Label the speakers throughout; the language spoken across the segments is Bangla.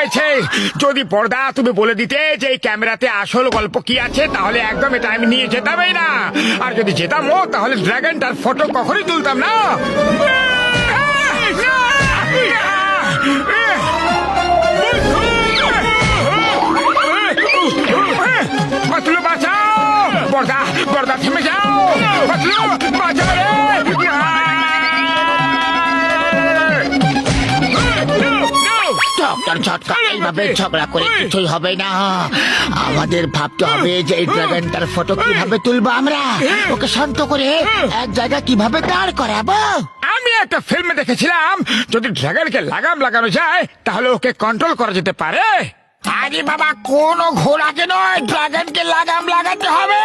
Speaker 1: হয়েছে। যদি পর্দা তুমি বলে দিতে যে এই ক্যামেরাতে আসল গল্প কি আছে, তাহলে একদম এটা আমি নিয়ে যেতামই না। আর যদি যেতামও, তাহলে ড্রাগনটার ফটো কখনই তুলতাম না। পাতলু বাঁচাও, পর্দা পর্দা থেমে যাও, পাতলু বাঁচাও রে।
Speaker 2: ডক্টর ঝটকা, এইভাবে ঝগড়া করে কিছুই হবে না। আমাদের ভাবতে হবে যে এই ড্রাগনটার ফটো কিভাবে তুলবো আমরা, ওকে শান্ত করে এক জায়গায় কিভাবে দাঁড় করাবো।
Speaker 1: আমি একটা ফিল্মে দেখেছিলাম, যদি ড্রাগনকে লাগাম লাগানো যায় তাহলে ওকে কন্ট্রোল করা যেতে পারে।
Speaker 2: আরে বাবা, কোন ঘোড়াকে নয়, ড্রাগনকে লাগাম লাগাতে হবে।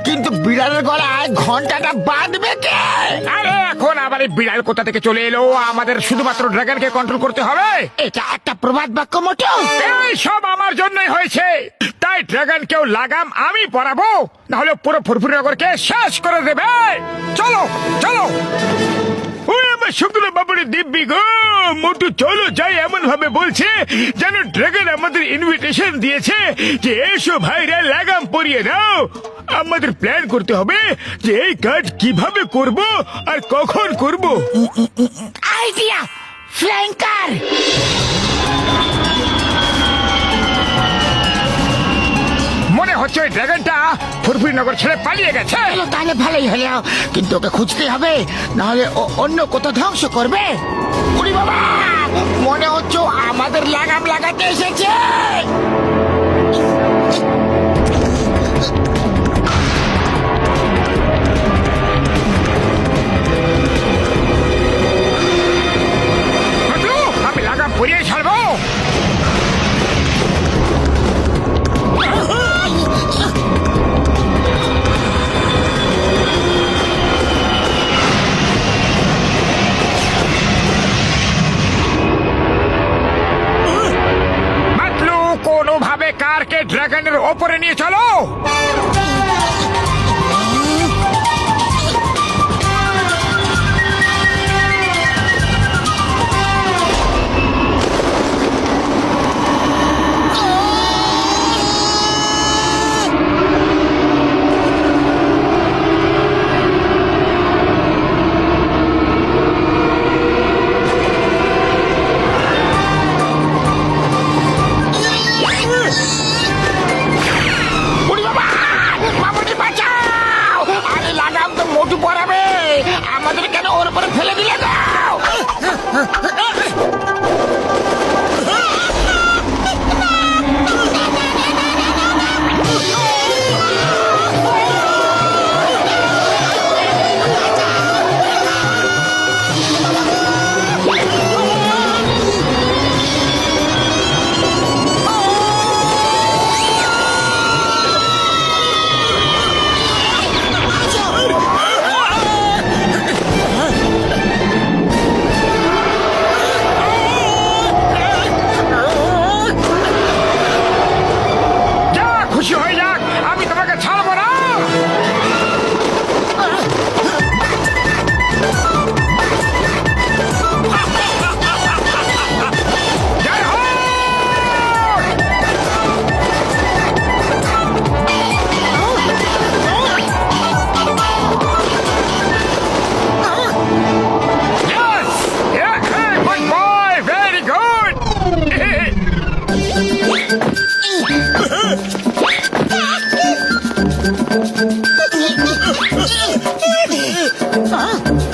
Speaker 2: কিন্তু বিড়ালের গলায় ঘন্টাটা বাঁধবে কে?
Speaker 1: আরে এখন আবার এই বিড়াল কোথা থেকে চলে এলো? আমাদের শুধুমাত্র ড্রাগনকে কন্ট্রোল করতে হবে।
Speaker 2: এটা একটা প্রবাদ বাক্য মোটো।
Speaker 1: এই সব আমার জন্যই হয়েছে, তাই ড্রাগনকেও লাগাম আমি পরাবো, নাহলে পুরো ফুরফুরনগরকে শেষ করে দেবে। চলো চলো। ওই আমার শুক্র বাবুর দিব্যি গো, মোটু চলো যাই এমন ভাবে বলছে যেন ড্রাগন আমাদের ইনভিটেশন দিয়েছে যে এসো ভাইরা লাগাম পরিয়ে দাও। আমাদের প্ল্যান করতে হবে যে এই কাজ কিভাবে করব আর কখন করব।
Speaker 2: আইডিয়া, ফ্ল্যাঙ্কার।
Speaker 1: মনে হচ্ছে ওই ড্রাগনটা ফুরফুরনগর ছেড়ে পালিয়ে গেছে।
Speaker 2: তাহলে ভালোই হলো, কিন্তু ওকে খুঁজতে হবে, নাহলে ও অন্য কোথাও ধ্বংস করবে। ওরে বাবা, মনে হচ্ছে ও আমাদের লাগাম লাগাতে এসেছে।
Speaker 1: আমি লাগাম পরিয়ে ছাড়বো। কোনোভাবে কারকে ড্রাগনের ওপরে নিয়ে চলো।
Speaker 2: আমাদের কেন ওর উপরে ফেলে দিলে দাও। Huh?